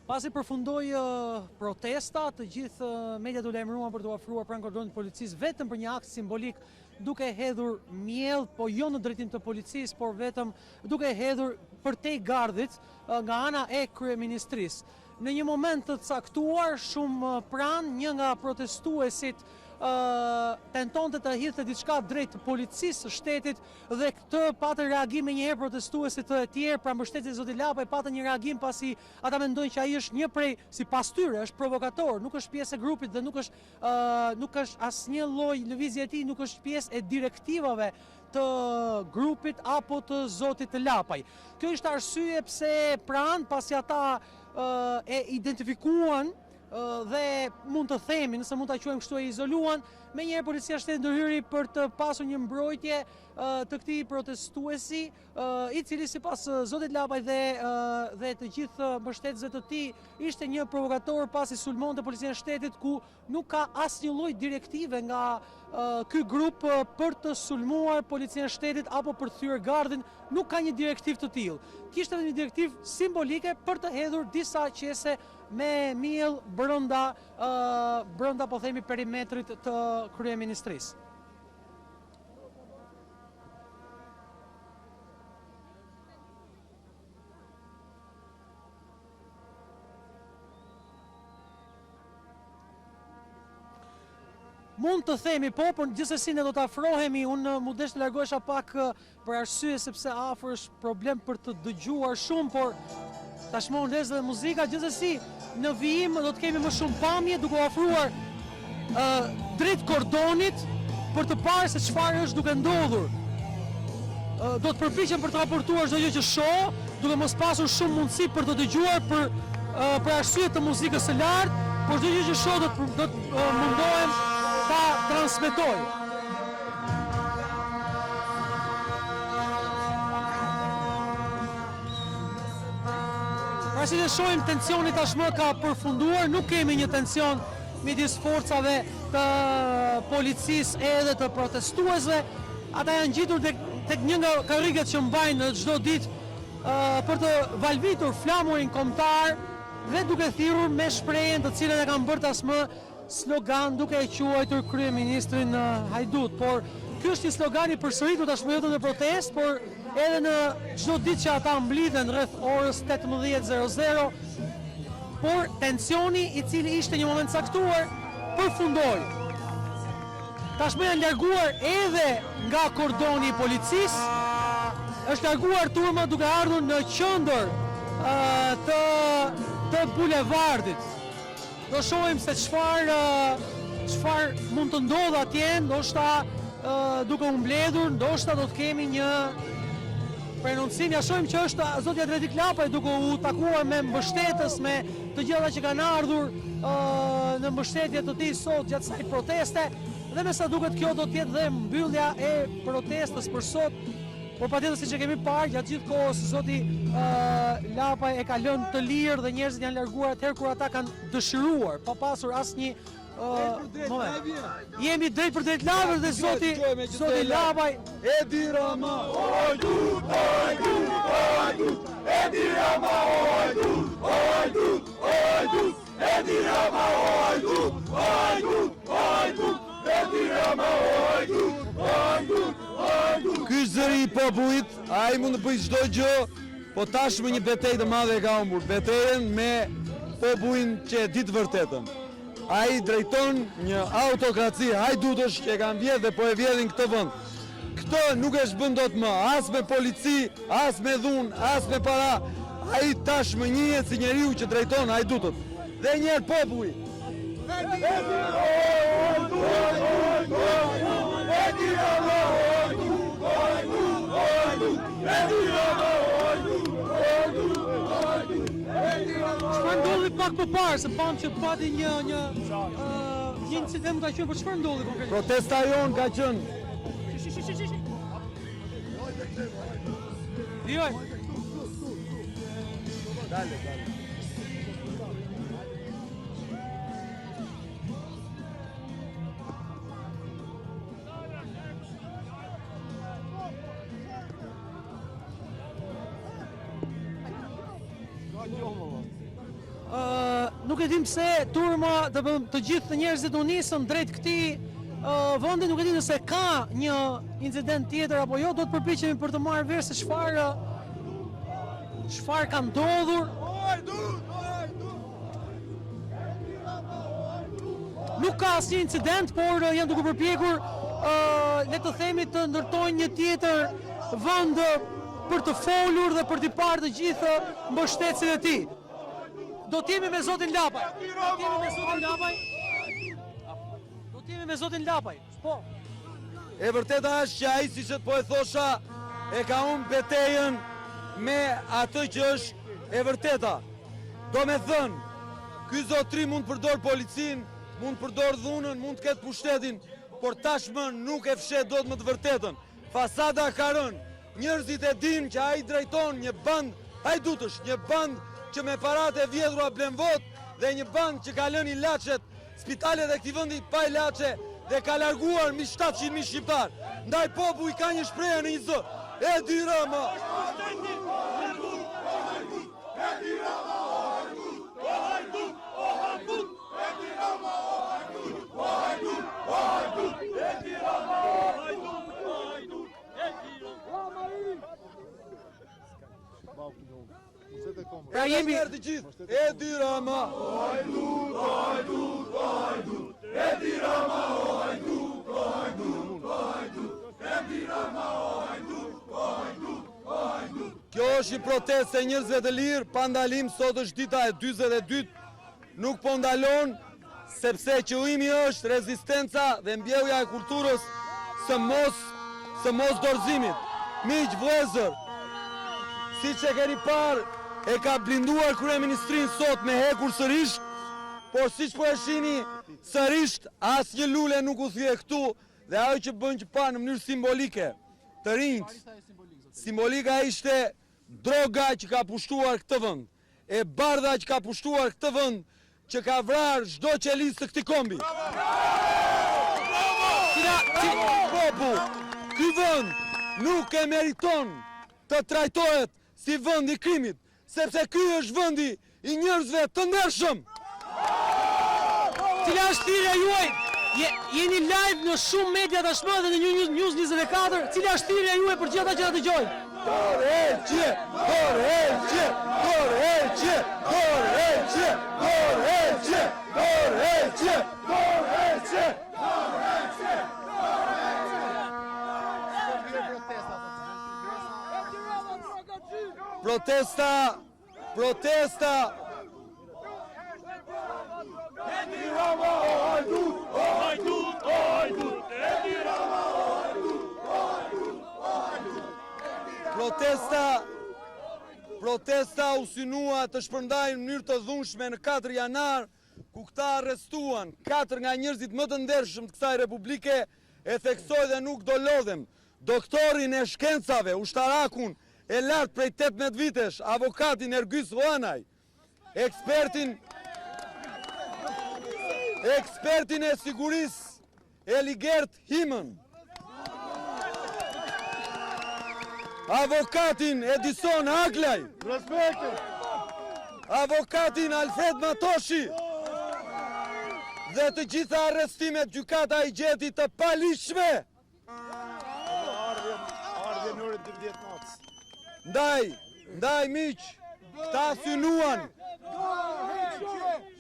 Pasi përfundoi protesta, të gjithë mediat u lajmëruan për të ofruar pranë kordonit policisë vetëm për një akt simbolik, duke hedhur miell, po jo në drejtim të policisë, por vetëm duke hedhur përtej gardhit nga ana e kryeministrisë. Në një moment të caktuar, shumë pranë, një nga protestuesit tentonte të hidhte diçka drejt policisë së shtetit dhe këtë patë reagim me njëherë protestuesit të tjerë, pra mbështetësit zoti Lapaj patë një reagim pasi ata mendojnë që ai është një prej, sipas tyre, është provokator, nuk është pjesë e grupit dhe nuk është asnjë lloj lëvizje e tij, nuk është pjesë e direktivave të grupit apo të zotit të Lapaj. Kjo ishte arsye pse pranë, pasi ata e identifikuan dhe mund të themi, nëse mund ta quajmë kështu, e izoluan, menjëherë policia shtetit ndërhyri për të pasur një mbrojtje të këtij protestuesi, i cili sipas zotit Lapaj dhe të gjithë mbështetësve të tij ishte një provokator pasi sulmonte policinë e shtetit, ku nuk ka asnjë lloj direktive nga ky grup për të sulmuar policinë e shtetit apo për të thyer gardhin, nuk ka një direktivë të tillë. Kishte një direktivë simbolike për të hedhur disa qese me miell brenda po themi perimetrit të kryeministrisë. Mund të themi po, por gjithsesi ne do të afrohemi, unë mu desh të largohesha pak për arsye sepse afër është problem për të dëgjuar shumë, por tashmë unë ndez dhe muzika, gjithsesi në vijim do të kemi më shumë pamje duke ofruar drejt kordonit për të parë se çfarë është duke ndodhur. Do të përpiqem për të raportuar çdo gjë që shoh, duke mos pasur shumë mundësi për të dëgjuar për arsye të muzikës së lartë, por çdo gjë që shoh do të mundohem ta transmetoj. Pra si të shohim, tensioni tashmë ka përfunduar, nuk kemi një tension midis forcave të policisë edhe të protestuesve. Ata janë gjitur tek një nga karriget që mbajnë çdo ditë për të valvitur flamurin kombëtar dhe duke thirrur me shprehjen të cilën e kanë bërë tashmë slogan duke e quajtur kryeministrin Hajdut, por ky është një slogan i përsëritur tashmë jo në protestë, por edhe në çdo ditë që ata mblidhen rreth orës 18:00, por tensioni i cili ishte një moment caktuar përfundoi. Tashmë janë larguar edhe nga kordoni i policisë, është larguar turma duke ardhur në qendër të bulevardit. Do shohim se çfarë mund të ndodhë atje, ndoshta duke u mbledhur, ndoshta do të kemi një prenoncim. Ja shohim që është zoti Adretik Lapaj duke u takuar me mbështetës, me të gjitha ata që kanë ardhur në mbështetje të tij sot gjatë kësaj proteste, dhe me sa duket kjo do të jetë dhe mbyllja e protestës për sot. Por patjetër siç e kemi parë gjatë gjithë kohës, zoti Lapaj e ka lënë të lirë dhe njerëzit janë larguar atëherë kur ata kanë dëshiruar, pa pasur asnjë moment. Jemi drejt për drejt lavër dhe zoti Lapaj Edi Rama, Hajdut, Hajdut, Hajdut, Edi Rama, Hajdut, Hajdut, Hajdut, Edi Rama, Hajdut, Hajdut, Hajdut, Edi Rama, Hajdut, Hajdut, Hajdut. Ky është zëri i popullit, ai mund të bëjë çdo gjë, po tashmë një betejë të madhe e ka humbur, betejën me popullin që e di të vërtetën. Ai drejton një autokraci hajdutësh që e kanë vjedhur dhe po e vjedhin këtë vend. Këtë nuk është bën dot më, as me polici, as me dhunë, as me para. Ai tashmë njihet si njeriu që drejton hajdutët. Dhe një herë populli. Çfarë ndodhi pak më parë, se pam që pati një incident, ka qenë, por çfarë ndodhi konkretisht? Protesta jon ka qenë. Vijoj. Dale. nuk e dim pse turma të gjithë njerëzit u nisën drejt këtij vendi, nuk e di nëse ka një incident tjetër apo jo, do të përpiqemi për të marrë vesh se çfarë ka ndodhur. Nuk ka asnjë incident, por janë duke përpjekur le të themi të ndërtojnë një tjetër vend për të folur dhe për të parë të gjithë mbështetësit e tij. Do t'jemi me zotin Lapaj. Me zotin Lapaj, po. E vërteta është që ai, siç po e thosha, e ka humbë betejën me atë që është e vërteta. Do me thënë, ky zotri mund të përdor policin, mund të përdor dhunën, mund të ketë pushtetin, por tashmë nuk e fshet dot më të vërtetën. Fasada ka rënë. Njerëzit e dinë që ai drejton një band hajdutësh, një band që me paratë e vjedhura blen vot dhe një band që ka lënë ilaçet spitalet e këtij vendi pa ilaçe dhe ka larguar mbi 700.000 shqiptar. Ndaj populli ka një shprehje në një zë. Edi Rama. Pra jemi të gjithë. Edi Rama. Hajdut, hajdut, hajdut. Edi Rama, hajdut, hajdut, hajdut. Edi Rama, hajdut, hajdut, hajdut. Kjo është një protestë e njerëzve të lirë, pa ndalim. Sot është dita e 42. Nuk po ndalon sepse qëllimi është rezistenca dhe mbjellja e kulturës së mos dorëzimit. Miq, vëllezër, siç e keni parë, e ka blinduar kryeministrinë sot me hekur sërish, por siç po e shihni, sërish asnjë lule nuk u thye këtu dhe ajo që bën që pa në mënyrë simbolike të rinjt. Simbolika ishte droga që ka pushtuar këtë vend, e bardha që ka pushtuar këtë vend, që ka vrarë çdo qelis të këtij kombi. Popull, ky vend nuk e meriton të trajtohet si vend i krimit, sepse ky është vendi i njerëzve të ndershëm. Cila është thirrja juaj? Jeni live në shumë media tashmë dhe në News 24. Cila është thirrja juaj për gjithë ata që na dëgjojnë? Dorëheqje, dorëheqje, dorëheqje, dorëheqje, dorëheqje, dorëheqje, dorëheqje, dorëheqje. Protesta, protesta. Edi Rama, hajdut, hajdut, hajdut. Edi Rama, hajdut, hajdut, hajdut. Protesta u synua të shpërndajë në mënyrë të dhunshme në 4 janar, ku këta arrestuan 4 nga njerëzit më të ndershëm të kësaj republike, e theksoj dhe nuk do lodhem. Doktorin e shkencave, ushtarakun e lartë prej 18 vitesh, avokatin Ergys Vëllanaj, ekspertin e sigurisë Eligert Himën, avokatin Edison Haglaj, avokatin Alfred Matoshi dhe të gjitha arrestimet gjykata i gjeti të palishme. Ndaj miq, këta synuan.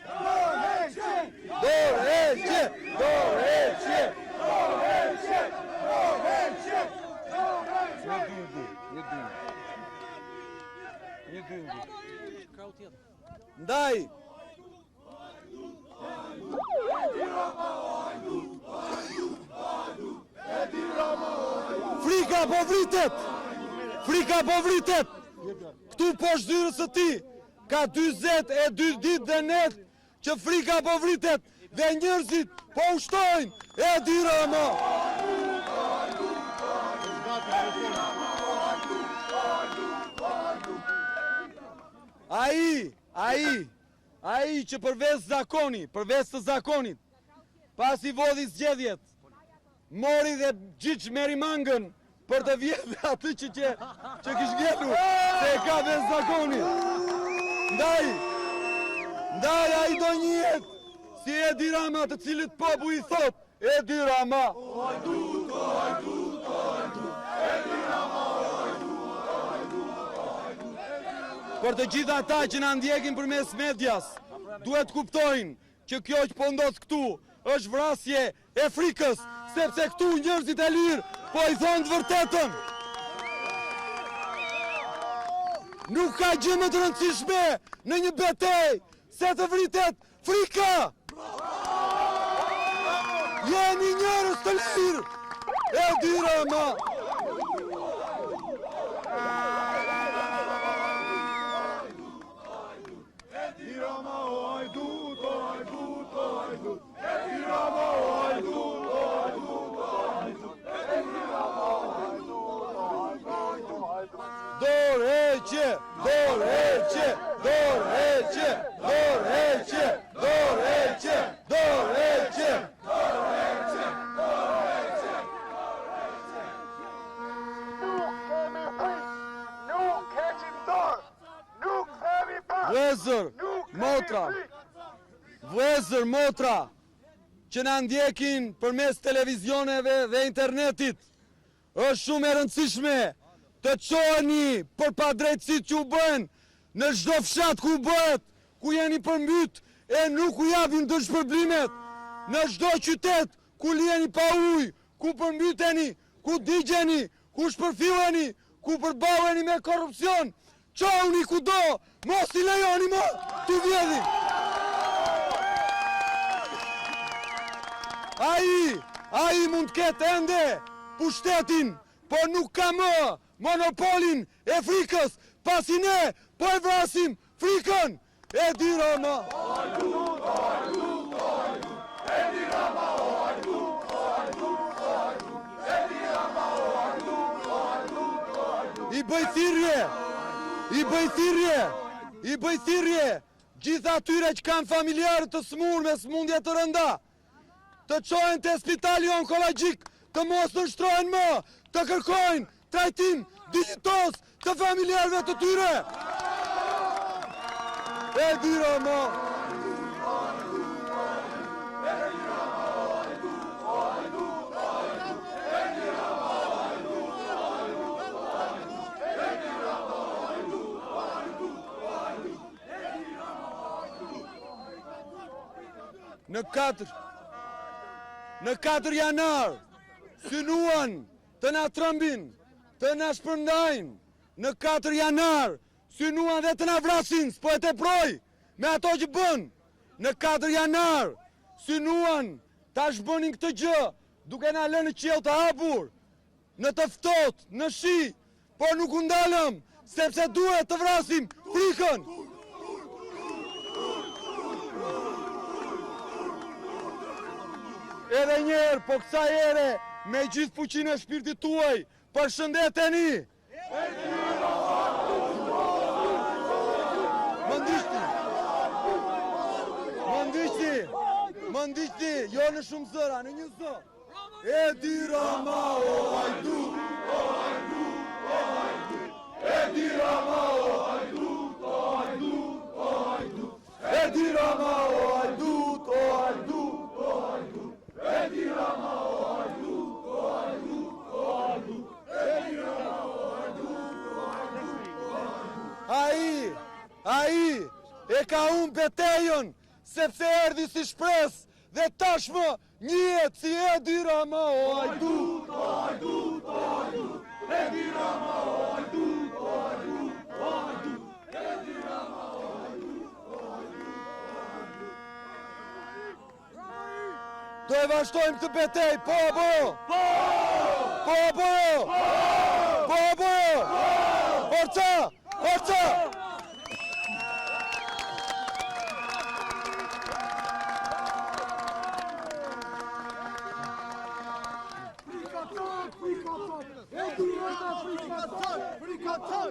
Dorëheqje, dorëheqje, dorëheqje, dorëheqje, dorëheqje, dorëheqje. Ndaj Frika po vritet! Frika po vritet! Këtu poshtë zyrës së tij ka 42 ditë dhe net që frika po vritet dhe njerëzit po ushtojnë Edi Rama. Ai që përveç të zakonit, pasi vodhi zgjedhjet, mori dhe gjyq Merimangën për të vjedhë aty që kishë vjedhur, se ka veç zakonit. ndaj ai do njihet si Edi Rama, të cilit populli i thot Edi Rama. O hajdut, o hajdut, o hajdut, Edi Rama, o hajdut, o hajdut, o hajdut. Për të gjitha ata që na ndjekin përmes medias, duhet kuptojnë që kjo që po ndodh këtu është vrasje e frikës, sepse këtu njerëzit e lirë po i thonë të vërtetën. Nuk ka gjë më të rëndësishme në një betejë se të vritet frika. Jeni njerëz të lirë, Edi Rama. Edi Rama, o hajdut, o hajdut, o hajdut. Edi Rama, o hajdut, o hajdut, o hajdut. Edi Rama, o hajdut, o hajdut, o hajdut. Dorheqje, dorheqje, dorheqje, dorheqje, dorheqje, dorheqje. Vlezër, motra, që na ndjekin përmes televizioneve dhe internetit, është shumë e rëndësishme të qoheni për padrejtësit që u bën në çdo fshat ku bëhet, ku jeni përmbyt e nuk u japin të shpërblimet, në çdo qytet ku liheni pa ujë, ku përmbyteni, ku digjeni, ku shpërfilleni, ku përballeni me korrupsion. Qohuni kudo, mos i lejoni më të vjedhin. Ai mund të ketë ende pushtetin, por nuk ka më monopolin e frikës, pasi ne po e vrasim frikën. Edi Rama. Edi Rama, o hajdut, o hajdut, o hajdut. Edi Rama, o hajdut, o hajdut, o hajdut. I bëj thirrje gjitha atyre që kanë familjarë të smur me smundje të rënda, të qohen të spitali onkologjik, të mos të nështrohen më, të kërkojnë trajtim digjitos të familjarëve të tyre. Edi Rama. Në 4 janar, synuan të na trëmbin, të na shpërndajnë. Në 4 janar, synuan dhe të na vrasin, s'po e teproj me ato që bën. Në 4 janar, synuan ta shbënin këtë gjë, duke na lënë në qiell të hapur, në të ftohtë, në shi, por nuk u ndalëm, sepse duhet të vrasim frikën. Edhe njerë, po kësa ere, me gjithë fuqinë e shpirtit tuaj, përshëndeteni! Më ndiqni, jo në shumë zëra, në një zë. Edi Rama, o hajdut, o hajdut, o hajdut. Edi Rama, o hajdut, o hajdut, o hajdut. Edi Rama, o hajdut, o hajdut, o hajdut. Edi Rama, o hajdut, o hajdut, o hajdut. Edi Rama, o hajdut, o hajdut, o hajdut. Ai e ka unë betejën, sepse erdhi si shpresë dhe tashmë njihet si Edi Rama, o hajdut, o hajdut, o hajdut. Edi Rama, o hajdut, o hajdut, o hajdut. Edi Rama, o hajdut, o hajdut, o hajdut. Do e vazhdojmë të betej, po apo? Po! Po apo? Po apo? Forca! Forca! Frikator!